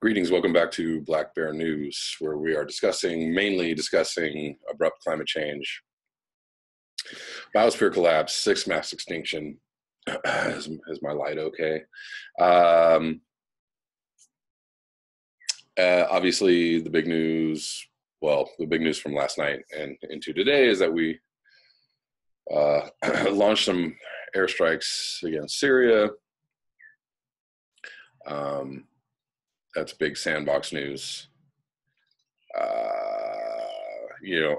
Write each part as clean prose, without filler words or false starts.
Greetings, welcome back to Black Bear News, where we are mainly discussing abrupt climate change, biosphere collapse, sixth mass extinction. Is my light okay? Obviously, the big news from last night and into today is that we launched some airstrikes against Syria. That's big sandbox news.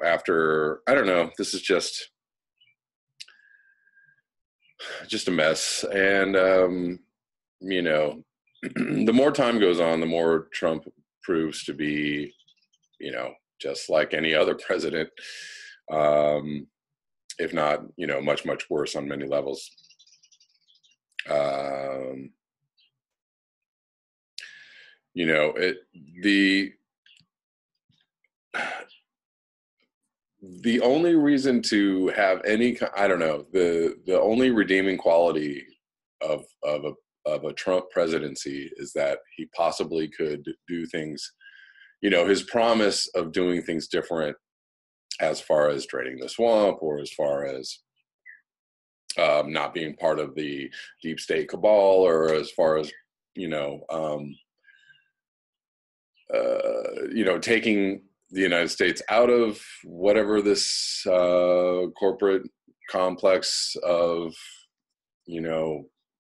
After, I don't know, this is just a mess. And, the more time goes on, the more Trump proves to be, just like any other president, if not, much, much worse on many levels. The only reason to have any, I don't know, the only redeeming quality of a Trump presidency is that he possibly could do things, his promise of doing things different as far as draining the swamp, or as far as not being part of the deep state cabal, or as far as, taking the United States out of whatever this corporate complex of,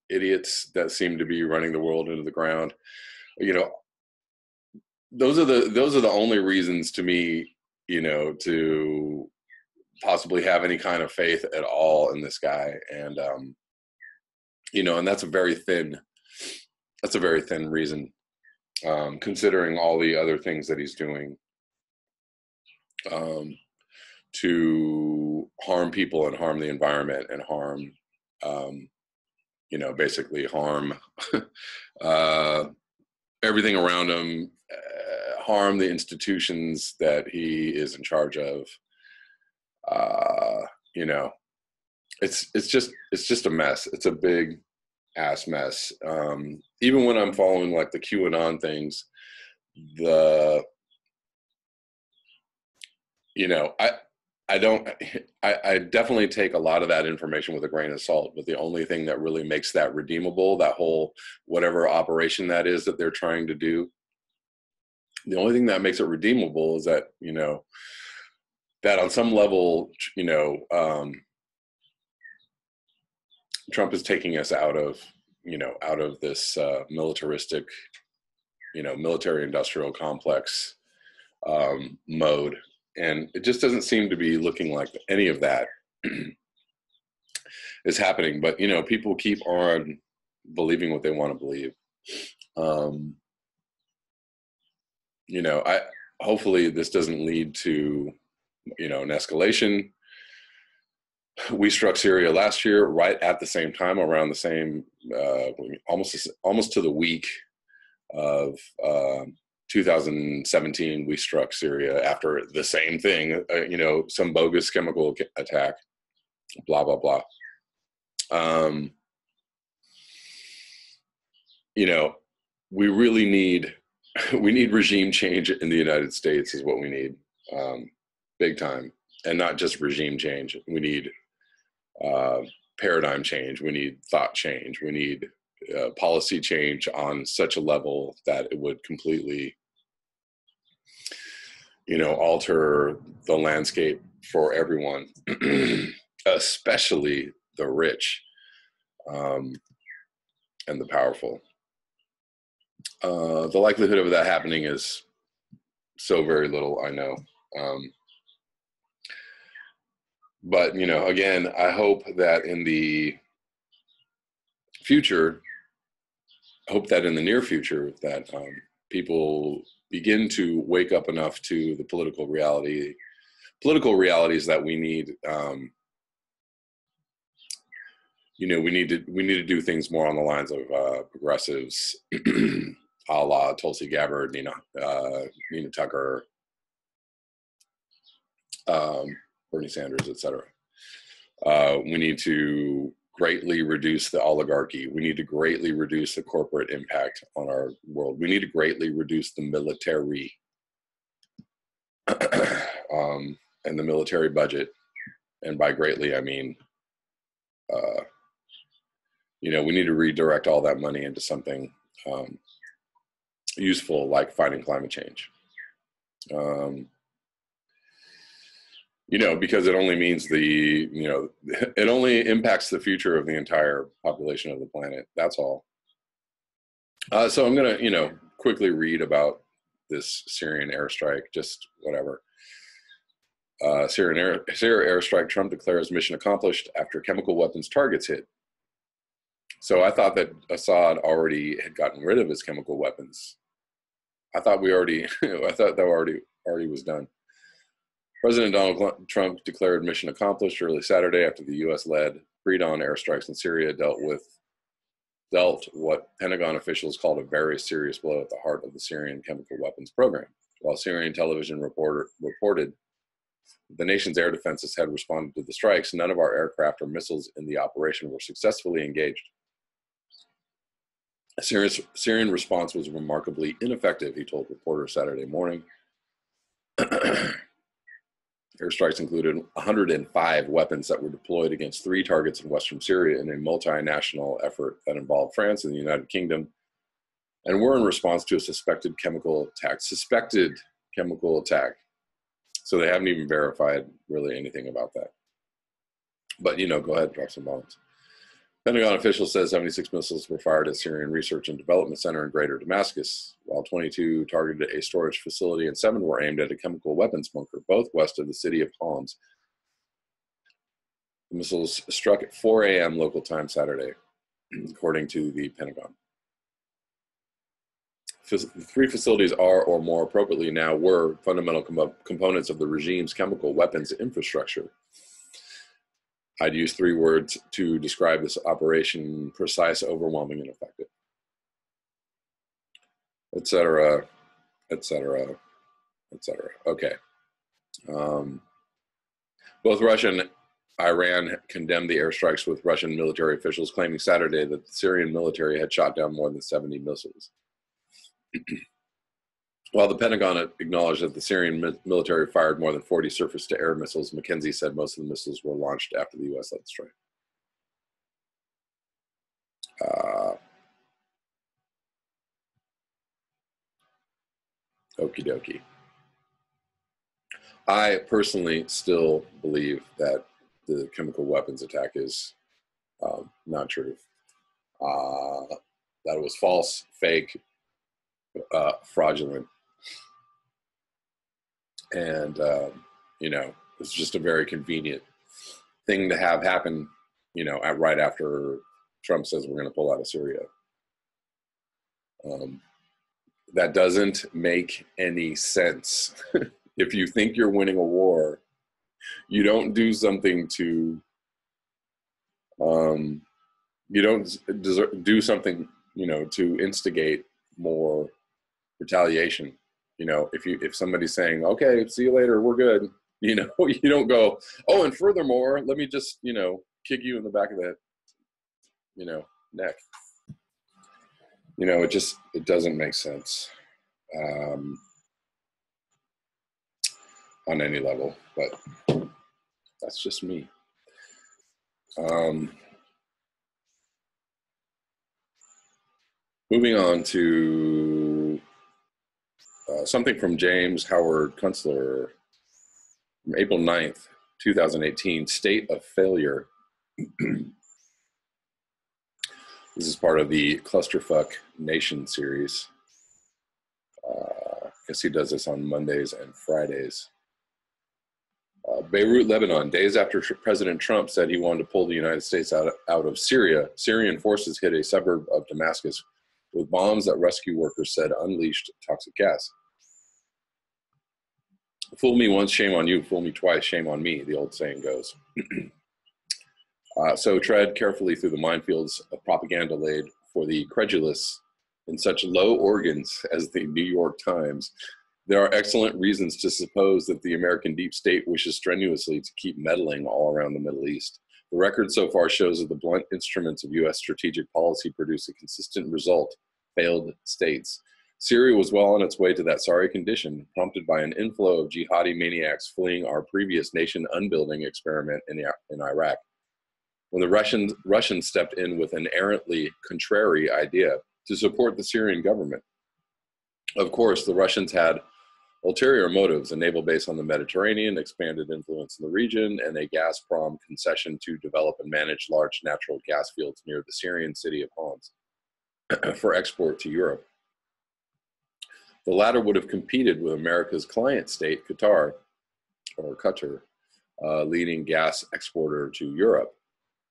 idiots that seem to be running the world into the ground. Those are the only reasons to me, to possibly have any kind of faith at all in this guy. And, and that's a very thin reason, considering all the other things that he's doing to harm people and harm the environment and harm, basically harm everything around him, harm the institutions that he is in charge of. It's just a mess. It's a big ass mess. Even when I'm following like the QAnon things, I definitely take a lot of that information with a grain of salt, but the only thing that really makes that redeemable, that whole whatever operation that is that they're trying to do, the only thing that makes it redeemable is that, that on some level, Trump is taking us out of this militaristic, military industrial complex mode. And it just doesn't seem to be looking like any of that is happening. But, people keep on believing what they want to believe. Hopefully this doesn't lead to, an escalation. We struck Syria last year, right at the same time, around the same, almost to the week of 2017, we struck Syria after the same thing, some bogus chemical attack, blah, blah, blah. We really need regime change in the United States is what we need, big time. And not just regime change. We need paradigm change. We need thought change. We need policy change on such a level that it would completely, alter the landscape for everyone, especially the rich and the powerful. The likelihood of that happening is so very little, I know. But, again, I hope that in the future, in the near future, that people begin to wake up enough to the political realities that we need. We need to do things more on the lines of progressives, a la Tulsi Gabbard, Nina Tucker, Bernie Sanders, etc. We need to greatly reduce the oligarchy. We need to greatly reduce the corporate impact on our world. We need to greatly reduce the military and the military budget. And by greatly, I mean, we need to redirect all that money into something useful, like fighting climate change. Because it only means it only impacts the future of the entire population of the planet. That's all. So I'm going to, quickly read about this Syrian airstrike, just whatever. Syria airstrike, Trump declares mission accomplished after chemical weapons targets hit. So I thought that Assad already had gotten rid of his chemical weapons. I thought that already was done. President Donald Trump declared mission accomplished early Saturday after the U.S.-led pre-dawn airstrikes in Syria dealt what Pentagon officials called a very serious blow at the heart of the Syrian chemical weapons program. While Syrian television reported the nation's air defenses had responded to the strikes, none of our aircraft or missiles in the operation were successfully engaged. A Syrian response was remarkably ineffective, he told reporters Saturday morning. Airstrikes included 105 weapons that were deployed against 3 targets in western Syria in a multinational effort that involved France and the United Kingdom, and were in response to a suspected chemical attack. So they haven't even verified really anything about that. But, go ahead, drop some bombs. Pentagon officials said 76 missiles were fired at Syrian Research and Development Center in Greater Damascus, while 22 targeted a storage facility and 7 were aimed at a chemical weapons bunker, both west of the city of Homs. The missiles struck at 4 a.m. local time Saturday, according to the Pentagon. The 3 facilities are, or more appropriately now, were fundamental components of the regime's chemical weapons infrastructure. I'd use 3 words to describe this operation: precise, overwhelming, and effective. Et cetera, et cetera, et cetera. Okay. Both Russia and Iran condemned the airstrikes, with Russian military officials claiming Saturday that the Syrian military had shot down more than 70 missiles. While the Pentagon acknowledged that the Syrian military fired more than 40 surface-to-air missiles, McKenzie said most of the missiles were launched after the U.S. led the strike. Okie dokie. I personally still believe that the chemical weapons attack is not true. That it was false, fake, fraudulent. And, it's just a very convenient thing to have happen, right after Trump says we're going to pull out of Syria. That doesn't make any sense. If you think you're winning a war, you don't do something to, do something, to instigate more retaliation. If somebody's saying, okay, see you later, we're good, you don't go, oh, and furthermore, let me just, kick you in the back of the, neck. It doesn't make sense on any level, but that's just me. Moving on to something from James Howard Kunstler from April 9th, 2018, State of Failure. This is part of the Clusterfuck Nation series. I guess he does this on Mondays and Fridays. Beirut, Lebanon. Days after President Trump said he wanted to pull the United States out of Syria, Syrian forces hit a suburb of Damascus with bombs that rescue workers said unleashed toxic gas. Fool me once, shame on you. Fool me twice, shame on me, the old saying goes. So tread carefully through the minefields of propaganda laid for the credulous in such low organs as the New York Times There are excellent reasons to suppose that the American deep state wishes strenuously to keep meddling all around the Middle East. The record so far shows that the blunt instruments of U.S. strategic policy produce a consistent result: failed states. Syria was well on its way to that sorry condition, prompted by an inflow of jihadi maniacs fleeing our previous nation-unbuilding experiment in Iraq. When the Russians stepped in with an errantly contrary idea to support the Syrian government. Of course, the Russians had ulterior motives: a naval base on the Mediterranean, expanded influence in the region, and a Gazprom concession to develop and manage large natural gas fields near the Syrian city of Homs for export to Europe. The latter would have competed with America's client state, Qatar, leading gas exporter to Europe.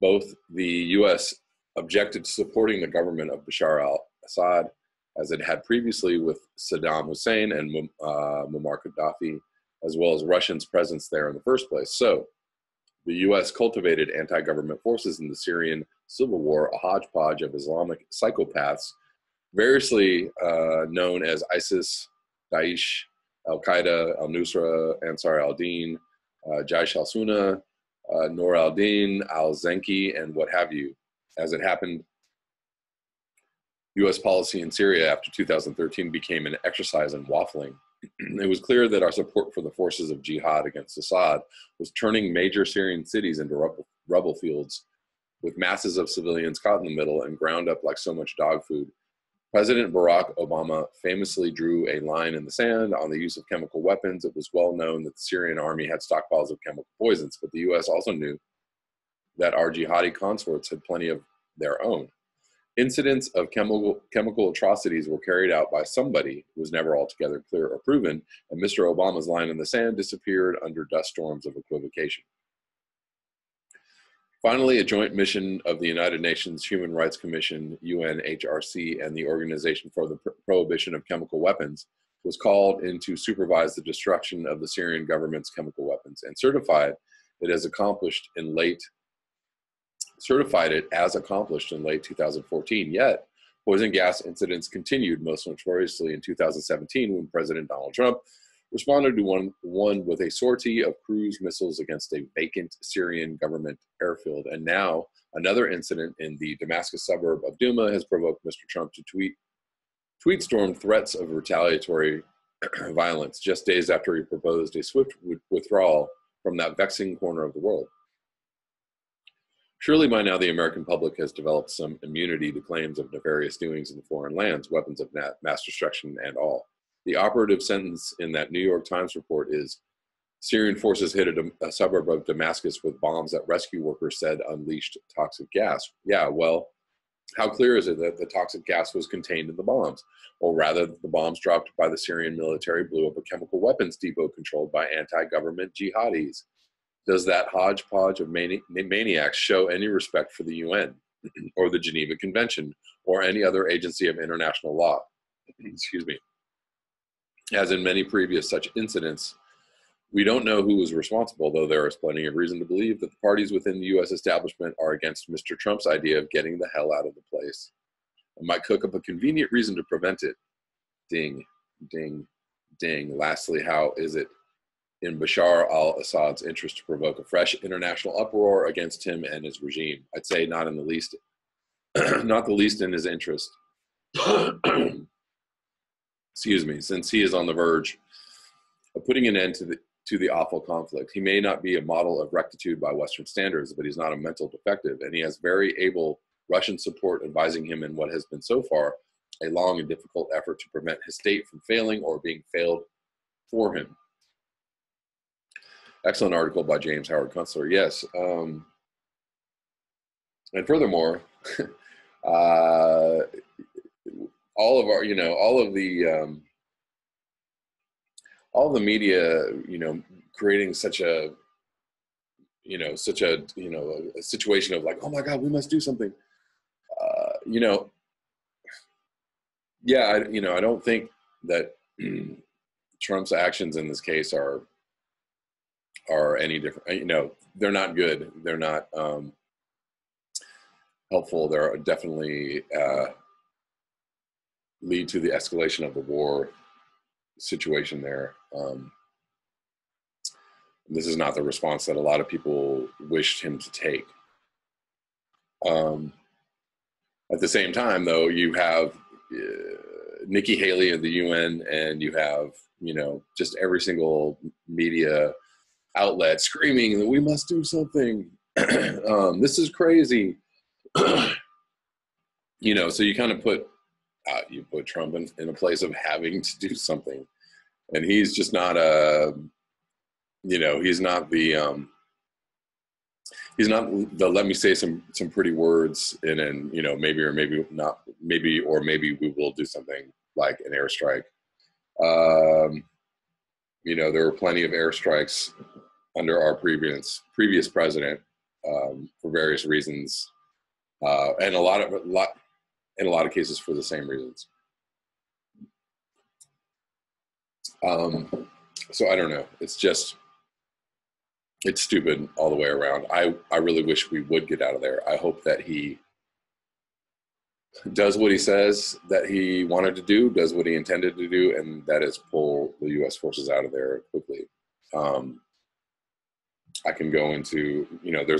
Both the U.S. objected to supporting the government of Bashar al-Assad, as it had previously with Saddam Hussein and Muammar Gaddafi, as well as Russians' presence there in the first place. So, the U.S. cultivated anti-government forces in the Syrian civil war, a hodgepodge of Islamic psychopaths, variously known as ISIS, Daesh, Al-Qaeda, Al-Nusra, Ansar al-Din, Jaish al-Sunna, Nur al-Din, al-Zenki, and what have you. As it happened, U.S. policy in Syria after 2013 became an exercise in waffling. It was clear that our support for the forces of jihad against Assad was turning major Syrian cities into rubble fields, with masses of civilians caught in the middle and ground up like so much dog food. President Barack Obama famously drew a line in the sand on the use of chemical weapons. It was well known that the Syrian army had stockpiles of chemical poisons, but the U.S. also knew that our jihadi consorts had plenty of their own. Incidents of chemical atrocities were carried out by somebody who was never altogether clear or proven, and Mr. Obama's line in the sand disappeared under dust storms of equivocation. Finally, a joint mission of the United Nations Human Rights Commission, UNHRC, and the Organization for the Prohibition of Chemical Weapons was called in to supervise the destruction of the Syrian government's chemical weapons and certified it as accomplished in late 2014. Yet, poison gas incidents continued, most notoriously in 2017 when President Donald Trump responded to one with a sortie of cruise missiles against a vacant Syrian government airfield. And now another incident in the Damascus suburb of Douma has provoked Mr. Trump to tweet-storm threats of retaliatory violence just days after he proposed a swift withdrawal from that vexing corner of the world. Surely by now the American public has developed some immunity to claims of nefarious doings in foreign lands, weapons of mass destruction and all. The operative sentence in that New York Times report is, Syrian forces hit a suburb of Damascus with bombs that rescue workers said unleashed toxic gas. Yeah, well, how clear is it that the toxic gas was contained in the bombs? Or rather, the bombs dropped by the Syrian military blew up a chemical weapons depot controlled by anti-government jihadis. Does that hodgepodge of maniacs show any respect for the UN or the Geneva Convention or any other agency of international law? Excuse me. As in many previous such incidents, we don't know who was responsible, though there is plenty of reason to believe that the parties within the U.S. establishment are against Mr. Trump's idea of getting the hell out of the place and might cook up a convenient reason to prevent it. Ding, ding, ding. Lastly, how is it in Bashar al-Assad's interest to provoke a fresh international uproar against him and his regime? I'd say not in the least, not the least in his interest. Excuse me, since he is on the verge of putting an end to the awful conflict. He may not be a model of rectitude by Western standards, but he's not a mental defective, and he has very able Russian support advising him in what has been so far a long and difficult effort to prevent his state from failing or being failed for him. Excellent article by James Howard Kunstler. Yes, and furthermore, all of the media, creating such a situation of like, oh my God, we must do something. I don't think that Trump's actions in this case are any different. They're not good. They're not helpful. They're definitely lead to the escalation of the war situation there. This is not the response that a lot of people wished him to take. At the same time, though, you have Nikki Haley of the UN, and you have, you know, just every single media outlet screaming that we must do something. This is crazy. You know, so you kind of put Trump in a place of having to do something, and he's just not he's not the let me say some pretty words and you know, maybe or maybe not, maybe we will do something like an airstrike. You know, there were plenty of airstrikes under our previous president for various reasons, and a lot of cases for the same reasons. So I don't know. It's stupid all the way around. I really wish we would get out of there. I hope that he does what he says that he wanted to do, does what he intended to do, and that is pull the U.S. forces out of there quickly. I can go into, you know, there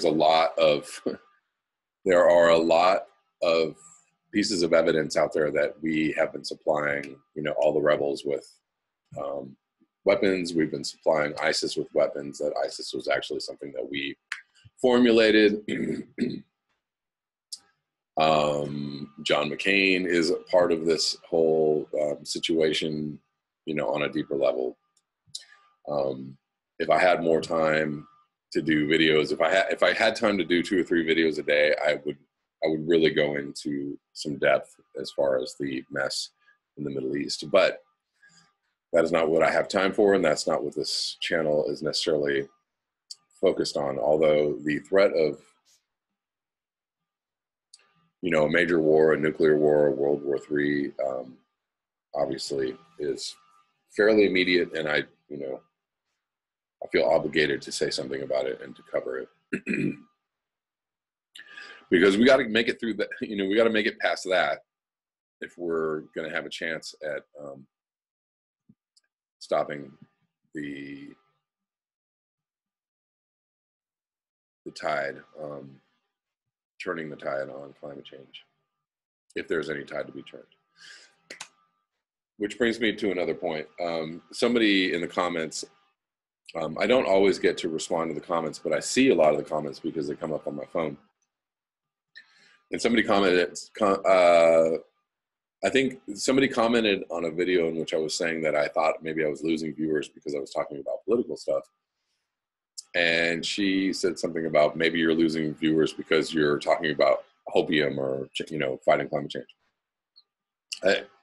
are a lot of pieces of evidence out there that we have been supplying, you know, all the rebels with weapons. We've been supplying ISIS with weapons. That ISIS was actually something that we formulated. John McCain is a part of this whole situation, you know, on a deeper level. If I had more time to do videos, if I had time to do 2 or 3 videos a day, I would really go into some depth as far as the mess in the Middle East. But that is not what I have time for, and that's not what this channel is necessarily focused on. Although the threat of, you know, a major war, a nuclear war, World War III, obviously is fairly immediate, and I feel obligated to say something about it and to cover it. Because we got to make it through that, you know, we got to make it past that if we're going to have a chance at stopping the tide, turning the tide on climate change, if there's any tide to be turned. Which brings me to another point. Somebody in the comments, I don't always get to respond to the comments, but I see a lot of the comments because they come up on my phone. And somebody commented, I think somebody commented on a video in which I was saying that I thought maybe I was losing viewers because I was talking about political stuff. And she said something about maybe you're losing viewers because you're talking about opium or, you know, fighting climate change.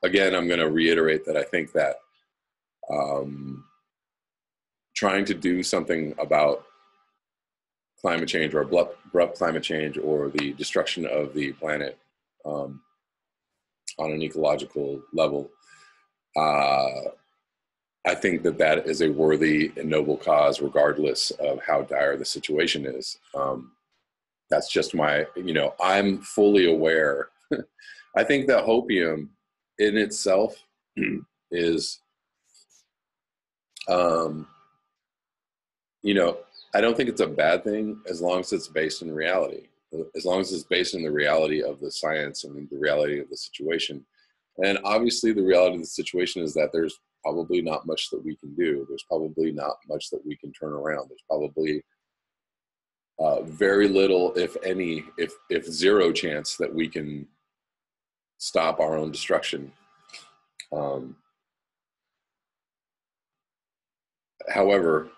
Again, I'm going to reiterate that I think that trying to do something about climate change or abrupt climate change or the destruction of the planet on an ecological level, I think that that is a worthy and noble cause, regardless of how dire the situation is. That's just my, you know, I'm fully aware. I think that opium in itself is, you know, I don't think it's a bad thing as long as it's based in reality. As long as it's based in the reality of the science and the reality of the situation. And obviously the reality of the situation is that there's probably not much that we can do. There's probably not much that we can turn around. There's probably very little, if any, if zero chance that we can stop our own destruction. However,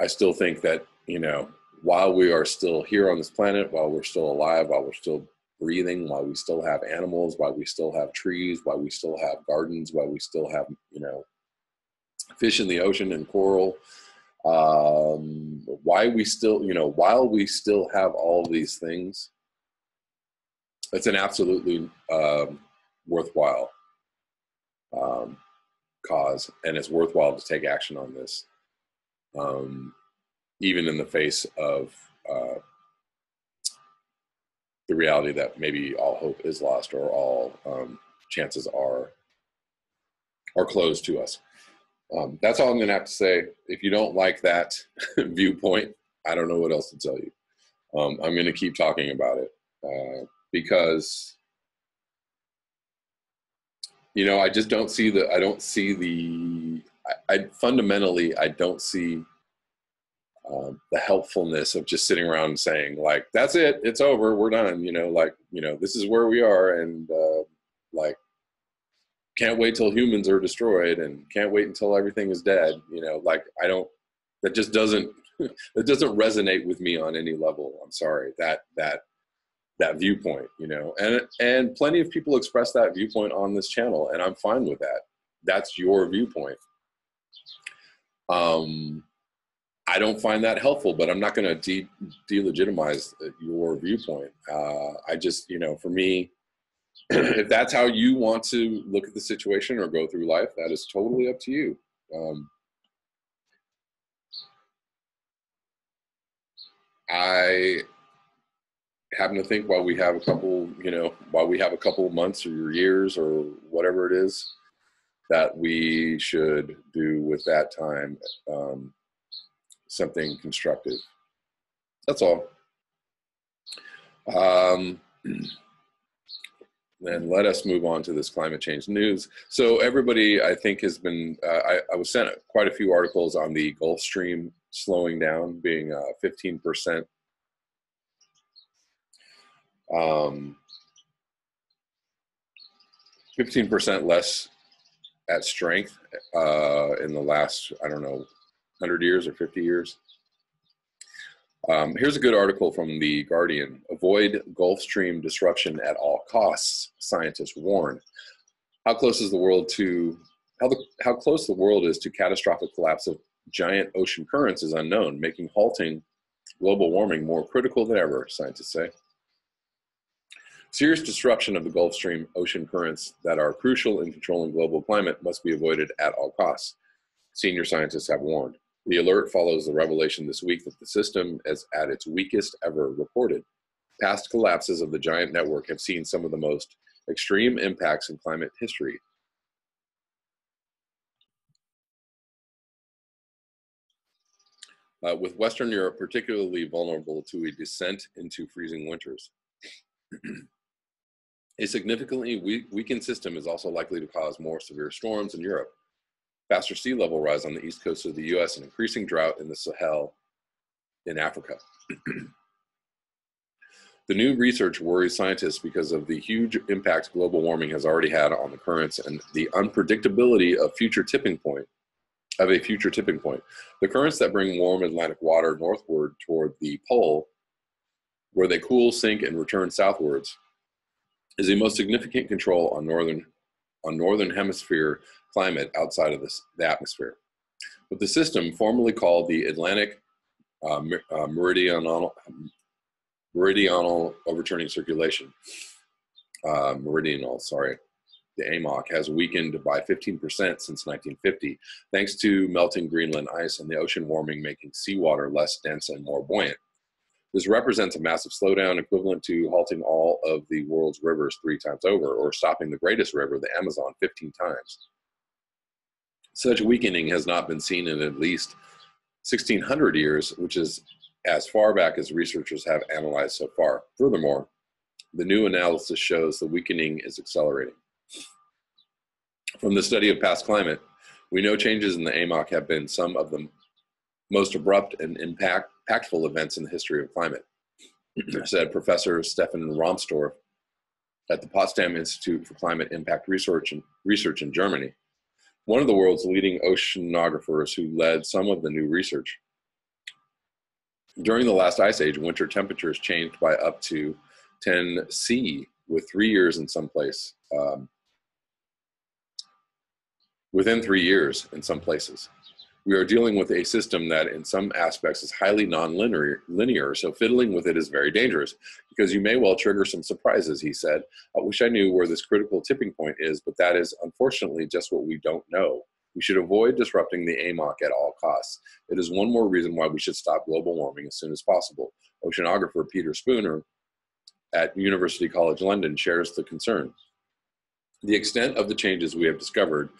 I still think that, you know, while we are still here on this planet, while we're still alive, while we're still breathing, while we still have animals, while we still have trees, while we still have gardens, while we still have, you know, fish in the ocean and coral, why we still, you know, while we still have all these things, it's an absolutely worthwhile cause, and it's worthwhile to take action on this. Even in the face of the reality that maybe all hope is lost or all chances are closed to us. That's all I'm going to have to say. If you don't like that viewpoint, I don't know what else to tell you. I'm going to keep talking about it because, you know, I just don't see the, fundamentally, I don't see the helpfulness of just sitting around and saying, like, that's it, it's over, we're done, you know, like, you know, this is where we are, and like, can't wait till humans are destroyed, and can't wait until everything is dead, you know, like, that just doesn't, it doesn't resonate with me on any level. I'm sorry, that viewpoint, you know, and plenty of people express that viewpoint on this channel, and I'm fine with that. That's your viewpoint. I don't find that helpful, but I'm not going to delegitimize your viewpoint. I just, you know, for me, if that's how you want to look at the situation or go through life, that is totally up to you. I happen to think while we have a couple, you know, while we have a couple of months or years or whatever it is, that we should do with that time something constructive. That's all. Then let us move on to this climate change news. So everybody, I think, has been, I was sent quite a few articles on the Gulf Stream slowing down, being 15%. 15% less at strength in the last, I don't know, 100 years or 50 years. Here's a good article from The Guardian. Avoid Gulf Stream disruption at all costs, scientists warn. How close is the world to, how close the world is to catastrophic collapse of giant ocean currents is unknown, making halting global warming more critical than ever, scientists say. Serious disruption of the Gulf Stream ocean currents that are crucial in controlling global climate must be avoided at all costs, senior scientists have warned. The alert follows the revelation this week that the system is at its weakest ever reported. Past collapses of the giant network have seen some of the most extreme impacts in climate history. With Western Europe particularly vulnerable to a descent into freezing winters. A significantly weakened system is also likely to cause more severe storms in Europe, faster sea level rise on the east coast of the US, and increasing drought in the Sahel in Africa. The new research worries scientists because of the huge impact global warming has already had on the currents and the unpredictability of a future tipping point. The currents that bring warm Atlantic water northward toward the pole, where they cool, sink, and return southwards, is the most significant control on northern hemisphere climate outside of the atmosphere. But the system, formerly called the Atlantic Meridional Overturning Circulation, the AMOC, has weakened by 15% since 1950, thanks to melting Greenland ice and the ocean warming, making seawater less dense and more buoyant. This represents a massive slowdown equivalent to halting all of the world's rivers 3 times over, or stopping the greatest river, the Amazon, 15 times. Such weakening has not been seen in at least 1,600 years, which is as far back as researchers have analyzed so far. Furthermore, the new analysis shows the weakening is accelerating. From the study of past climate, we know changes in the AMOC have been some of the most abrupt and impactful events in the history of climate, said Professor Stefan Rahmstorff at the Potsdam Institute for Climate Impact Research in Germany, one of the world's leading oceanographers who led some of the new research. During the last ice age, winter temperatures changed by up to 10 C, with 3 years in some place, within 3 years in some places. We are dealing with a system that in some aspects is highly non-linear, so fiddling with it is very dangerous because you may well trigger some surprises, he said. I wish I knew where this critical tipping point is, but that is unfortunately just what we don't know. We should avoid disrupting the AMOC at all costs. It is one more reason why we should stop global warming as soon as possible. Oceanographer Peter Spooner at University College London shares the concern. The extent of the changes we have discovered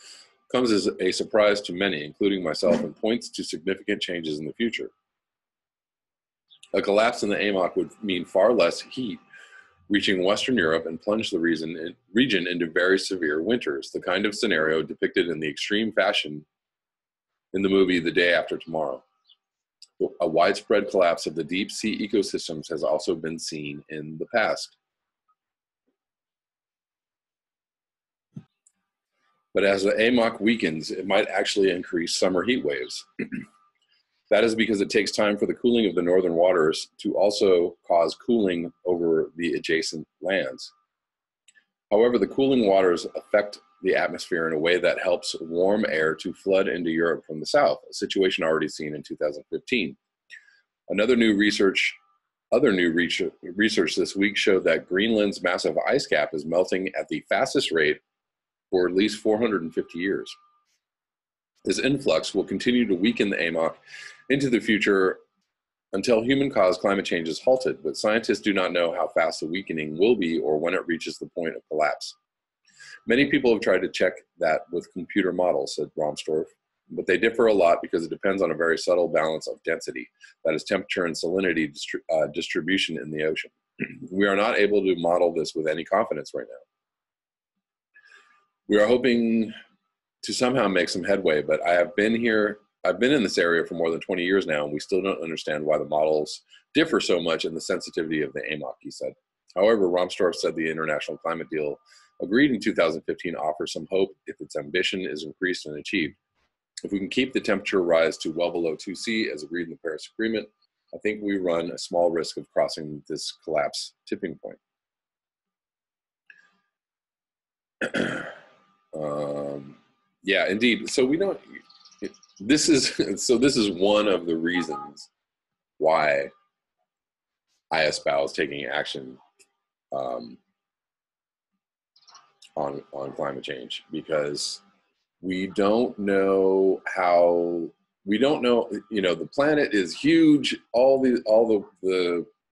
comes as a surprise to many, including myself, and points to significant changes in the future. A collapse in the AMOC would mean far less heat reaching Western Europe and plunge the region into very severe winters, the kind of scenario depicted in the extreme fashion in the movie The Day After Tomorrow. A widespread collapse of the deep sea ecosystems has also been seen in the past. But as the AMOC weakens, it might actually increase summer heat waves. That is because it takes time for the cooling of the northern waters to also cause cooling over the adjacent lands. However, the cooling waters affect the atmosphere in a way that helps warm air to flood into Europe from the south, a situation already seen in 2015. Other new research this week showed that Greenland's massive ice cap is melting at the fastest rate for at least 450 years. This influx will continue to weaken the AMOC into the future until human-caused climate change is halted, but scientists do not know how fast the weakening will be or when it reaches the point of collapse. Many people have tried to check that with computer models, said Romsdorf, but they differ a lot because it depends on a very subtle balance of density, that is temperature and salinity distribution in the ocean. We are not able to model this with any confidence right now. We are hoping to somehow make some headway, but I've been in this area for more than 20 years now, and we still don't understand why the models differ so much in the sensitivity of the AMOC, he said. However, Romsdorf said the international climate deal agreed in 2015 offers some hope if its ambition is increased and achieved. If we can keep the temperature rise to well below 2°C as agreed in the Paris Agreement, I think we run a small risk of crossing this collapse tipping point. Yeah, indeed. So we don't. This is one of the reasons why I espouse taking action on climate change, because we don't know how. We don't know. The planet is huge. All the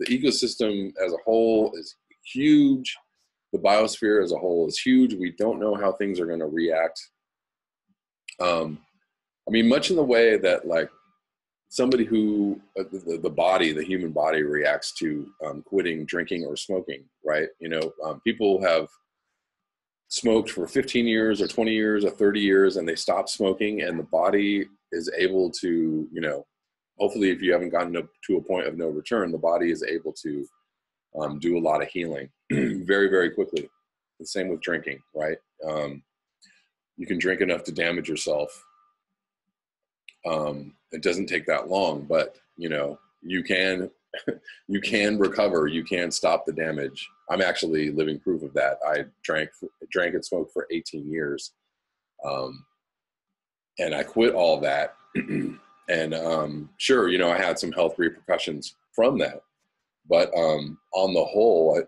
ecosystem as a whole is huge. The biosphere as a whole is huge. We don't know how things are going to react. Much in the way that like somebody who the human body reacts to quitting drinking or smoking, right? People have smoked for 15 years or 20 years or 30 years and they stop smoking, and the body is able to, hopefully if you haven't gotten to a point of no return, the body is able to do a lot of healing very, very quickly. The same with drinking, right? You can drink enough to damage yourself. It doesn't take that long, but you can recover. You can stop the damage. I'm actually living proof of that. I drank and smoked for 18 years, and I quit all that. And sure, I had some health repercussions from that, but on the whole,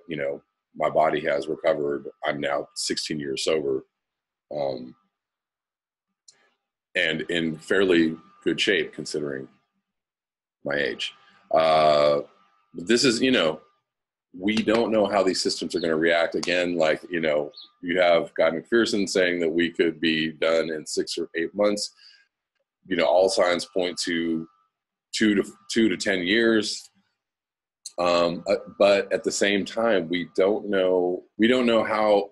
my body has recovered. I'm now 16 years sober, and in fairly good shape considering my age. This is, we don't know how these systems are going to react. Again, like, you have Guy McPherson saying that we could be done in 6 or 8 months. All signs point to 2 to 10 years. But at the same time, we don't know how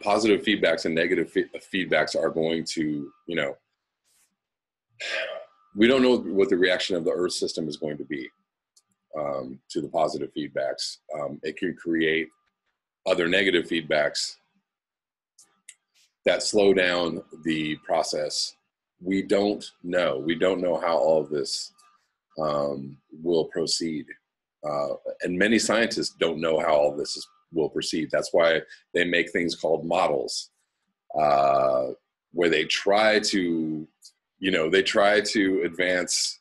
positive feedbacks and negative feedbacks are going to, we don't know what the reaction of the Earth system is going to be to the positive feedbacks. It could create other negative feedbacks that slow down the process. We don't know. We don't know how all of this will proceed. And many scientists don't know how all this will proceed. That's why they make things called models, where they try to, advance,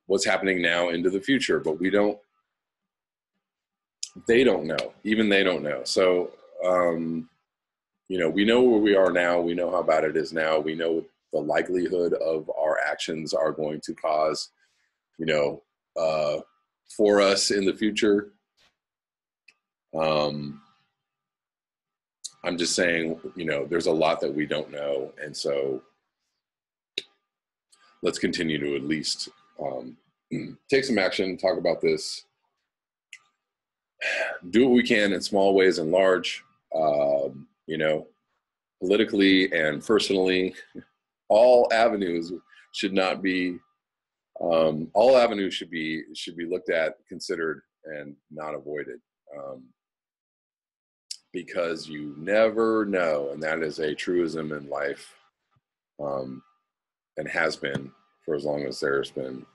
what's happening now into the future, but they don't know. Even they don't know. So, we know where we are now. We know how bad it is now. We know the likelihood of our actions are going to cause, for us in the future. I'm just saying, you know, there's a lot that we don't know. And so let's continue to at least take some action, talk about this, do what we can in small ways and large, you know, politically and personally. All avenues should not be, all avenues should be looked at, considered, and not avoided. Because you never know, and that is a truism in life, and has been for as long as there's been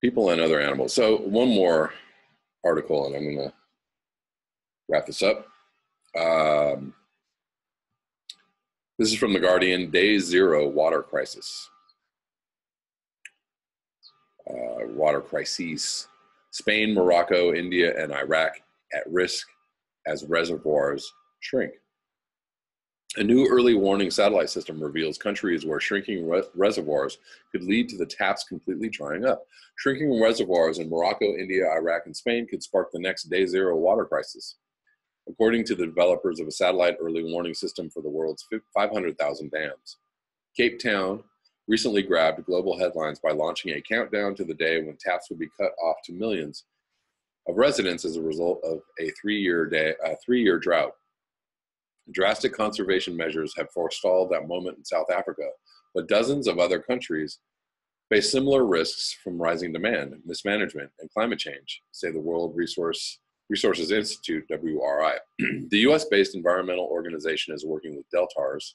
people and other animals. So one more article, and I'm going to wrap this up. This is from The Guardian, Day Zero Water Crisis. Water crises. Spain, Morocco, India, and Iraq at risk as reservoirs shrink. A new early warning satellite system reveals countries where shrinking reservoirs could lead to the taps completely drying up. Shrinking reservoirs in Morocco, India, Iraq, and Spain could spark the next Day Zero water crisis, according to the developers of a satellite early warning system for the world's 500,000 dams. Cape Town recently grabbed global headlines by launching a countdown to the day when taps would be cut off to millions of residents as a result of a three-year drought. Drastic conservation measures have forestalled that moment in South Africa, but dozens of other countries face similar risks from rising demand, mismanagement, and climate change, say the World Resources Institute, WRI. The US-based environmental organization is working with Deltairs,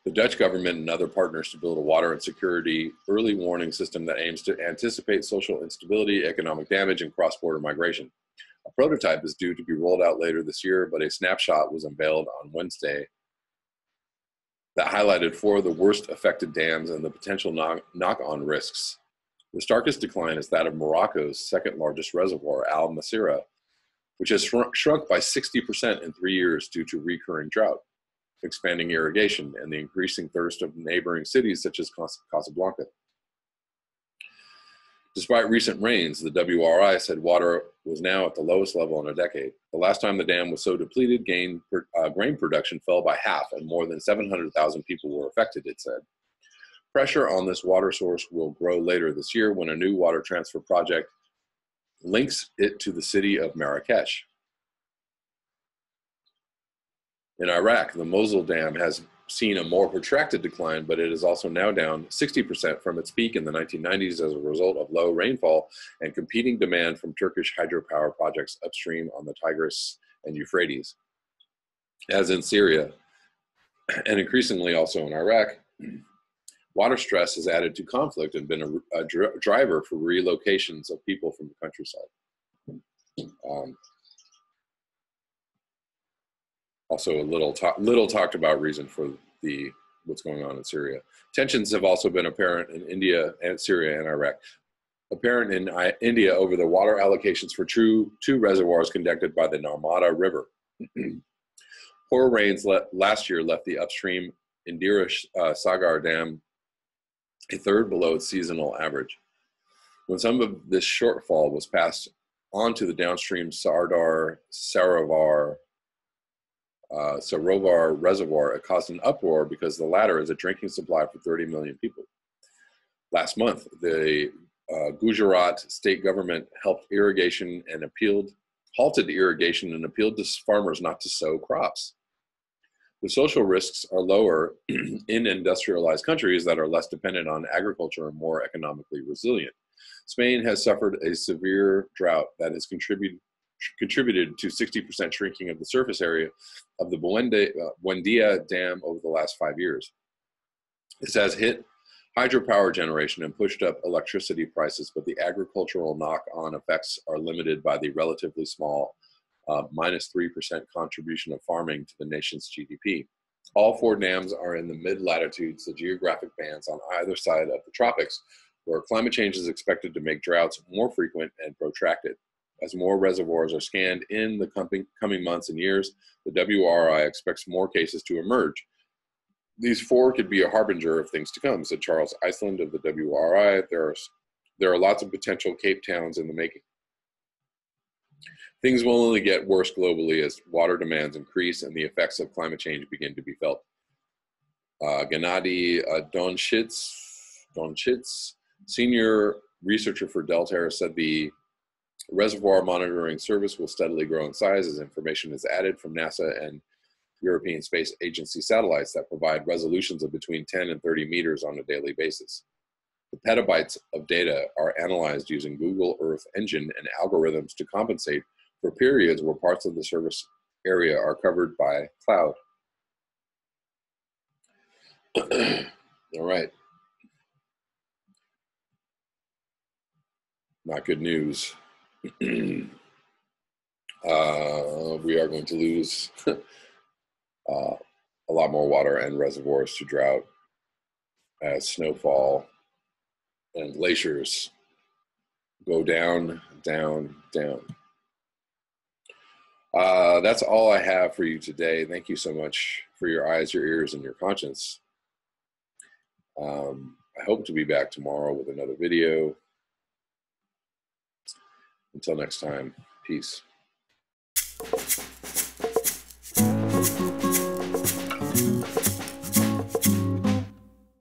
the Dutch government, and other partners to build a water and security early warning system that aims to anticipate social instability, economic damage, and cross-border migration. A prototype is due to be rolled out later this year, but a snapshot was unveiled on Wednesday that highlighted 4 of the worst affected dams and the potential knock-on risks. The starkest decline is that of Morocco's second largest reservoir, Al Masira, which has shrunk by 60% in 3 years due to recurring drought, expanding irrigation, and the increasing thirst of neighboring cities such as Casablanca. Despite recent rains, the WRI said water was now at the lowest level in a decade. The last time the dam was so depleted, grain production fell by half, and more than 700,000 people were affected, it said. Pressure on this water source will grow later this year when a new water transfer project links it to the city of Marrakech. In Iraq, the Mosul Dam has seen a more protracted decline, but it is also now down 60% from its peak in the 1990s as a result of low rainfall and competing demand from Turkish hydropower projects upstream on the Tigris and Euphrates. As in Syria, and increasingly also in Iraq, water stress has added to conflict and been a driver for relocations of people from the countryside. Also, a little talked about reason for what's going on in Syria. Tensions have also been apparent in India and Syria and Iraq. Apparent in India over the water allocations for two reservoirs conducted by the Narmada River. Poor rains last year left the upstream Indira Sagar Dam a third below its seasonal average. When some of this shortfall was passed on to the downstream Sarovar Reservoir, it caused an uproar because the latter is a drinking supply for 30 million people. Last month, the Gujarat state government halted irrigation and appealed to farmers not to sow crops. The social risks are lower in industrialized countries that are less dependent on agriculture and more economically resilient. Spain has suffered a severe drought that has contributed to 60% shrinking of the surface area of the Buendia Dam over the last 5 years. This has hit hydropower generation and pushed up electricity prices, but the agricultural knock-on effects are limited by the relatively small -3% contribution of farming to the nation's GDP. All 4 dams are in the mid-latitudes, the geographic bands on either side of the tropics, where climate change is expected to make droughts more frequent and protracted. As more reservoirs are scanned in the coming months and years, the WRI expects more cases to emerge. These 4 could be a harbinger of things to come, said Charles Iceland of the WRI. There are lots of potential Cape Towns in the making. Things will only get worse globally as water demands increase and the effects of climate change begin to be felt. Gennady Donchits, senior researcher for Delta, said the reservoir monitoring service will steadily grow in size as information is added from NASA and European Space Agency satellites that provide resolutions of between 10 and 30 meters on a daily basis. The petabytes of data are analyzed using Google Earth Engine and algorithms to compensate for periods where parts of the service area are covered by cloud. All right. Not good news. We are going to lose a lot more water and reservoirs to drought as snowfall and glaciers go down, down, down. That's all I have for you today. Thank you so much for your eyes, your ears, and your conscience. I hope to be back tomorrow with another video. Until next time, peace.